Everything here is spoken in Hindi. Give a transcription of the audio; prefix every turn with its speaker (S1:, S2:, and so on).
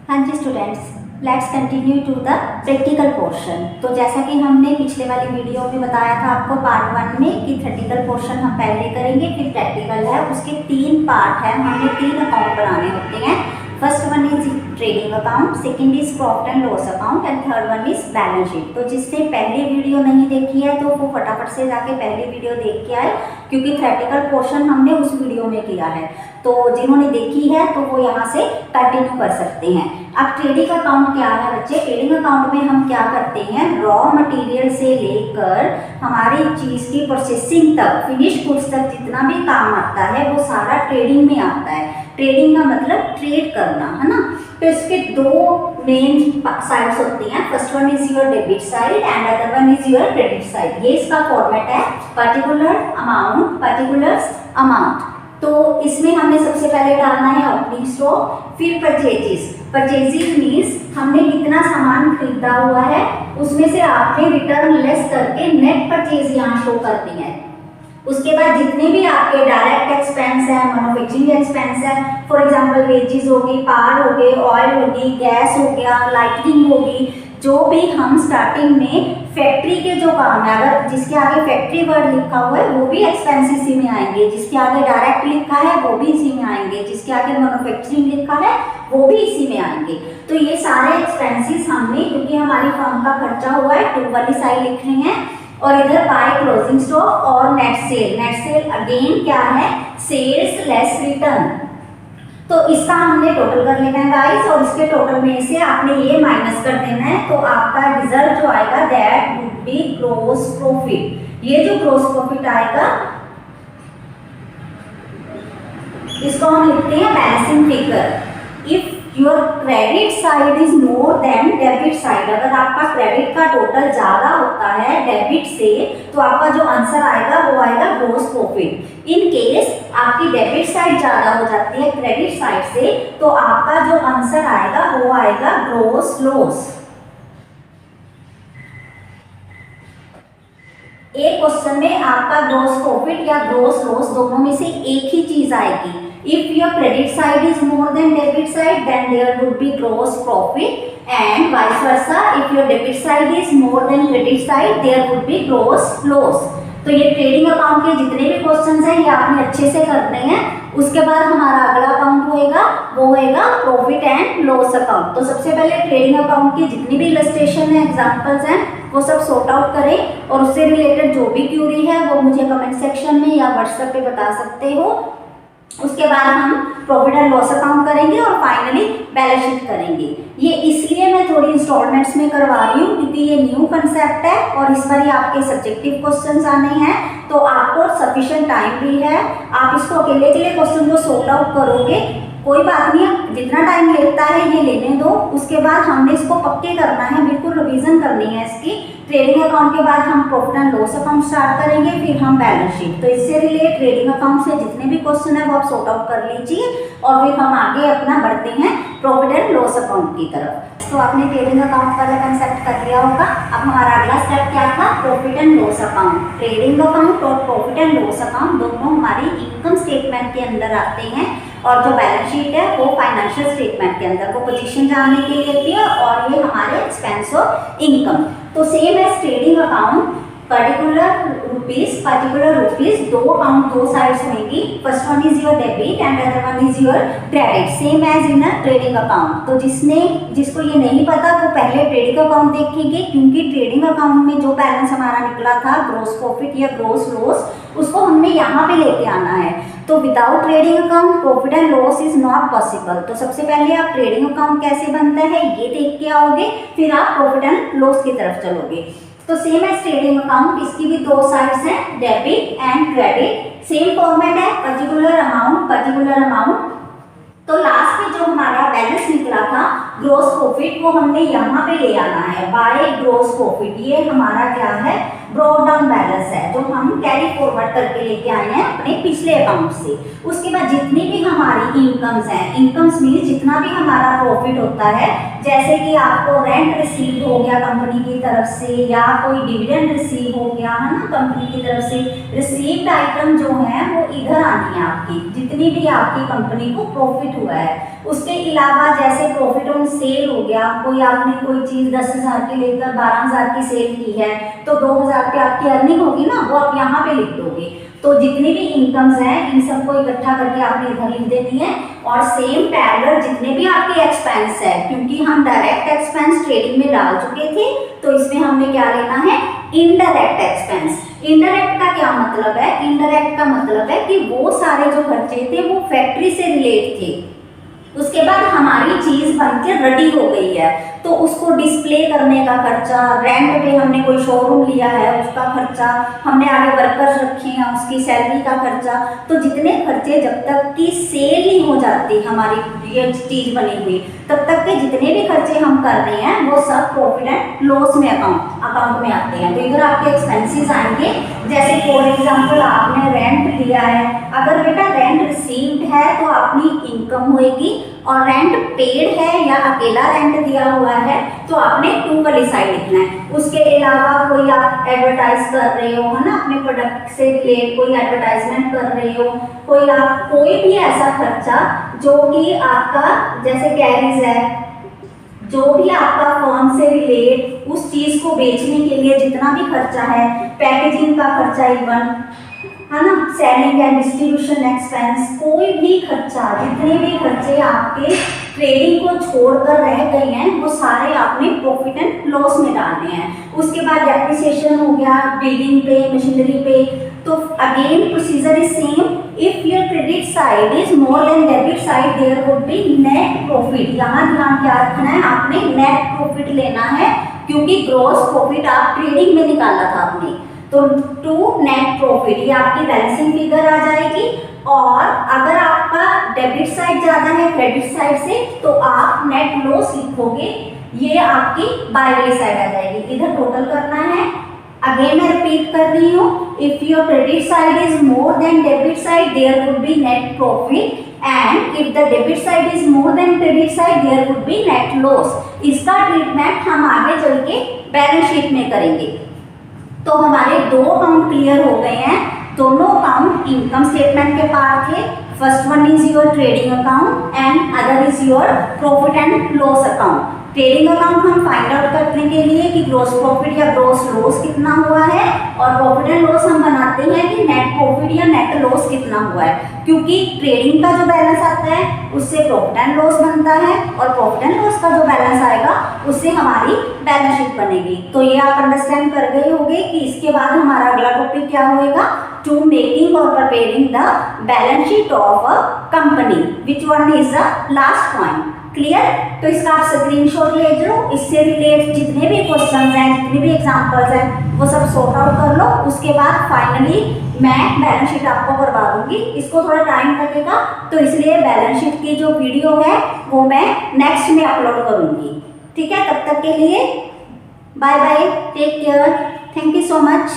S1: हाँ जी students, let's continue to the practical portion. तो जैसा कि हमने पिछले वाली वीडियो में बताया था आपको पार्ट 1 में कि थ्योरेटिकल पोर्शन हम पहले करेंगे, फिर प्रैक्टिकल है। उसके 3 पार्ट हैं, हमने 3 अकाउंट बनाने होते हैं। First one is trading account, second is profit and loss account and third one is balance sheet. तो जिसने पहली वीडियो नहीं देखी है तो वो फटाफट से जाके पहली वीडियो देख के आए, क्योंकि थ्योरेटिकल पोर्शन हमने उस वीडियो में किया है। तो जिन्होंने देखी है तो वो यहाँ से कंटिन्यू कर सकते हैं। अब ट्रेडिंग अकाउंट क्या है बच्चे? ट्रेडिंग अकाउंट में हम क्या करते हैं, रॉ मटेरियल से लेकर हमारी चीज की प्रोसेसिंग तक, फिनिश गुड्स तक जितना भी काम आता है वो सारा ट्रेडिंग में आता है। ट्रेडिंग का मतलब ट्रेड करना, है ना। तो इसके 2 मेन साइड्स होती हैं। First one is your debit side and other one is your credit side. ये इसका फॉर्मेट है, पर्टिकुलर अमाउंट, पर्टिकुलर्स अमाउंट। तो इसमें हमने सबसे पहले डालना है ओपनिंग स्टॉक, फिर परचेजेस। परचेजेस मीन्स हमने कितना सामान खरीदा हुआ है, उसमें से आपने रिटर्न लेस करके नेट परचेज यहाँ शो करती है। उसके बाद जितने भी आपके डायरेक्ट एक्सपेंस है, मैन्युफैक्चरिंग एक्सपेंस है, फॉर एग्जांपल वेजेस होगी, पावर हो गए, ऑयल होगी, गैस हो गया, लाइटिंग होगी, जो भी हम स्टार्टिंग में फैक्ट्री के जो काम है, अगर जिसके आगे फैक्ट्री वर्ड लिखा हुआ है वो भी एक्सपेंस इसी में आएंगे, जिसके आगे डायरेक्ट लिखा है वो भी इसी में आएंगे, जिसके आगे मैन्युफैक्चरिंग लिखा है वो भी इसी में आएंगे। तो ये सारे एक्सपेंसेस हमने, क्योंकि हमारी फर्म का खर्चा हुआ है, टू वाली साइड लिख रहे हैं। और इधर बाय क्लोजिंग स्टॉक और net cell. Net cell again क्या है, सेल्स लेस रिटर्न। तो इसका हमने टोटल कर लेना है गाइस, और इसके टोटल में से आपने ये माइनस कर देना है, तो आपका रिजल्ट जो आएगा that would be gross profit. ये जो ग्रॉस प्रॉफिट आएगा इसको हम लिखते हैं balancing figure. If your credit side is more than debit side, अगर आपका क्रेडिट का टोटल ज्यादा होता है डेबिट से, तो आपका जो आंसर आएगा वो आएगा ग्रॉस प्रॉफिट। इन केस आपकी डेबिट साइड ज्यादा हो जाती है क्रेडिट साइड से, तो आपका जो आंसर आएगा वो आएगा ग्रॉस लॉस। एक क्वेश्चन में आपका ग्रॉस प्रॉफिट या ग्रॉस लॉस दोनों में से एक ही चीज आएगी। If your credit side is more than debit side, then there would be gross profit, and vice versa. If your debit side is more than credit side, there would be gross loss. तो ये ट्रेडिंग अकाउंट के जितने भी क्वेश्चंस हैं ये आपने अच्छे से करने हैं। उसके बाद हमारा अगला अकाउंट होएगा, वो होएगा प्रॉफिट एंड लॉस अकाउंट। तो सबसे पहले ट्रेडिंग अकाउंट की जितनी भी इलस्ट्रेशन है, एग्जांपल्स हैं, वो सब सॉर्ट आउट करें, और उससे रिलेटेड जो भी क्यूरी है वो मुझे कमेंट सेक्शन में या व्हाट्सएप पे बता सकते हो। उसके बाद हम प्रॉफिट एंड लॉस अकाउंट करेंगे और फाइनली बैलेंस शीट करेंगे। ये इसलिए मैं थोड़ी इंस्टॉलमेंट्स में करवा रही हूँ क्योंकि ये न्यू कंसेप्ट है और इस बार आपके सब्जेक्टिव क्वेश्चंस आने हैं, तो आपको सफिशिएंट टाइम भी है। आप इसको अकेले क्वेश्चन को सॉर्ट आउट करोगे, कोई बात नहीं, जितना टाइम लगता है ये लेने दो। उसके बाद हमने इसको पक्के करना है, बिल्कुल रिवीजन करनी है इसकी। ट्रेडिंग अकाउंट के बाद हम profit and loss account start करेंगे, फिर हम बैलेंस शीट। तो इससे रिलेटेड ट्रेडिंग अकाउंट से जितने भी क्वेश्चन है वो आप सॉर्ट आउट कर लीजिए, और फिर हम आगे अपना बढ़ते हैं प्रॉफिट एंड लॉस अकाउंट की तरफ। तो आपने ट्रेडिंग अकाउंट वाला कंसेप्ट कर लिया होगा। अब हमारा अगला स्टेप क्या था, profit and loss account. Trading account और प्रॉफिट एंड लॉस अकाउंट दोनों हमारी इनकम स्टेटमेंट के अंदर आते हैं, और जो बैलेंस शीट है वो फाइनेंशियल स्टेटमेंट के अंदर, वो पोजीशन जानने के लिए होती है, और ये हमारे एक्सपेंस और इनकम। तो same as trading account, particular rupees, दो अकाउंट, दो साइड्स होंगी। First one is your debit and other one is your credit, same as in a trading account. तो जिसको ये नहीं पता वो पहले ट्रेडिंग अकाउंट देखेंगे, क्योंकि ट्रेडिंग अकाउंट में जो बैलेंस हमारा निकला था ग्रॉस प्रॉफिट या ग्रॉस लॉस, उसको हमने यहाँ पे लेके आना है। तो without trading account profit and loss is not possible. तो सबसे पहले आप ट्रेडिंग अकाउंट कैसे बनता है ये देख के आओगे, फिर आप प्रॉफिट एंड लॉस की तरफ चलोगे। तो सेम एज ट्रेडिंग अकाउंट, इसकी भी 2 साइड्स हैं, debit and credit. Same format है, पर्टिकुलर अमाउंट। तो लास्ट में जो हमारा बैलेंस निकला था ग्रॉस प्रॉफिट, वो हमने यहाँ पे ले आना है बाय ग्रॉस प्रॉफिट। ये हमारा क्या है, ब्रॉट डाउन बैलेंस है जो हम कैरी फॉरवर्ड करके लेके आए हैं अपने पिछले अकाउंट से। उसके बाद जितनी भी हमारी इनकम्स हैं, इनकम्स मीन जितना भी हमारा प्रॉफिट होता है, जैसे कि आपको रेंट रिसीव हो गया कंपनी की तरफ से या कोई डिविडेंड रिसीव हो गया है ना कंपनी की तरफ से, रिसीव्ड आइटम जो है वो इधर आनी है आपकी, जितनी भी आपकी कंपनी को प्रॉफिट हुआ है। उसके अलावा जैसे प्रॉफिट ऑन सेल हो गया, कोई आपने कोई चीज़ 10,000 की लेकर 12,000 की सेल की है तो 2,000 पे आपकी अर्निंग होगी ना, वो आप यहाँ पे लिख दोगे। तो जितनी भी इनकम्स हैं इन सबको इकट्ठा करके आपने इधर लिख देनी है। और सेम पैरेलल जितने भी आपके एक्सपेंस है, क्योंकि हम डायरेक्ट एक्सपेंस ट्रेडिंग में डाल चुके थे तो इसमें हमने क्या लेना है, इनडायरेक्ट एक्सपेंस। इनडायरेक्ट का क्या मतलब है, इनडायरेक्ट का मतलब है कि वो सारे जो खर्चे थे वो फैक्ट्री से रिलेट थे, उसके बाद हमारी चीज बनकर रेडी हो गई है तो उसको डिस्प्ले करने का खर्चा, रेंट पे हमने कोई शोरूम लिया है उसका खर्चा, हमने आगे वर्कर्स रखे हैं उसकी सैलरी का खर्चा, तो जितने खर्चे जब तक की सेल नहीं हो जाती हमारी ये चीज बनी हुई तब तक के जितने भी खर्चे हम कर रहे हैं वो सब प्रॉफिट एंड लॉस में अकाउंट में आते हैं। तो इधर आपके एक्सपेंसेस आएंगे। जैसे फॉर एग्जांपल आपने रेंट दिया है, अगर बेटा रेंट रिसीव्ड है तो अपनी इनकम होएगी, और रेंट पेड है या अकेला रेंट दिया हुआ है तो आपने टू वाली साइड लिखना है। उसके अलावा कोई आप एडवर्टाइज कर रहे हो है ना, अपने प्रोडक्ट से रिलेटेड कोई एडवर्टाइजमेंट कर रहे हो, कोई भी ऐसा खर्चा जो कि आपका जैसे कैरीज है, जो भी आपका फर्म से रिलेट उस चीज को बेचने के लिए जितना भी खर्चा है, पैकेजिंग का खर्चा इवन है ना, सेलिंग एंड डिस्ट्रीब्यूशन एक्सपेंस, कोई भी खर्चा, जितने भी खर्चे आपके ट्रेडिंग को छोड़कर रह गए हैं वो सारे आपने प्रॉफिट एंड लॉस में डालने हैं। उसके बाद डेप्रिसिएशन हो गया बिल्डिंग पे, मशीनरी पे। तो again procedure is same, if your credit side is more than debit side there would be net profit. यहाँ ध्यान क्या रखना है, आपने नेट प्रॉफिट लेना है क्योंकि ग्रॉस प्रॉफिट आप ट्रेडिंग में निकाला था आपने, तो टू नेट प्रॉफिट ये आपकी बैलेंसिंग फिगर आ जाएगी। और अगर आपका डेबिट साइड ज्यादा है क्रेडिट साइड से तो आप नेट लॉस लिखोगे, ये आपकी बाय वाली साइड आ जाएगी। इधर टोटल करना है। अगेन मैं रिपीट कर रही हूँ, if your credit side is more than debit side there would be net profit, and if the debit side is more than credit side there would be net loss. इसका ट्रीटमेंट हम आगे चल के बैलेंस शीट में करेंगे। तो हमारे दो अकाउंट क्लियर हो गए हैं, दोनों अकाउंट इनकम स्टेटमेंट के पार्ट थे। First one is your trading account and other is your profit and loss account. Trading account हम फाइंड आउट करने के लिए कि ग्रॉस प्रॉफिट या ग्रॉस लॉस कितना हुआ है, और प्रॉफिट एंड लॉस हम बनाते हैं कि नेट प्रॉफिट या नेट लॉस कितना हुआ है, क्योंकि ट्रेडिंग का जो बैलेंस आता है उससे प्रॉफिट एंड लॉस बनता है और प्रॉफिट एंड लॉस का जो बैलेंस आएगा उससे हमारी बैलेंस शीट बनेगी। तो ये आप अंडरस्टैंड कर गए होंगे कि इसके बाद हमारा अगला टॉपिक क्या होएगा, टू मेकिंग और preparing the balance sheet of a company, which one is the last point. Clear? तो इसका आप स्क्रीनशॉट ले लो, इससे रिलेटेड जितने भी क्वेश्चंस हैं, जितने भी एग्जांपल्स हैं वो सब सॉर्ट आउट कर लो। उसके बाद फाइनली मैं बैलेंस शीट आपको करवा दूंगी। इसको थोड़ा टाइम लगेगा तो इसलिए बैलेंस शीट की जो वीडियो है वो मैं नेक्स्ट में अपलोड करूंगी। ठीक है, तब तक के लिए bye bye, take care, thank you so much.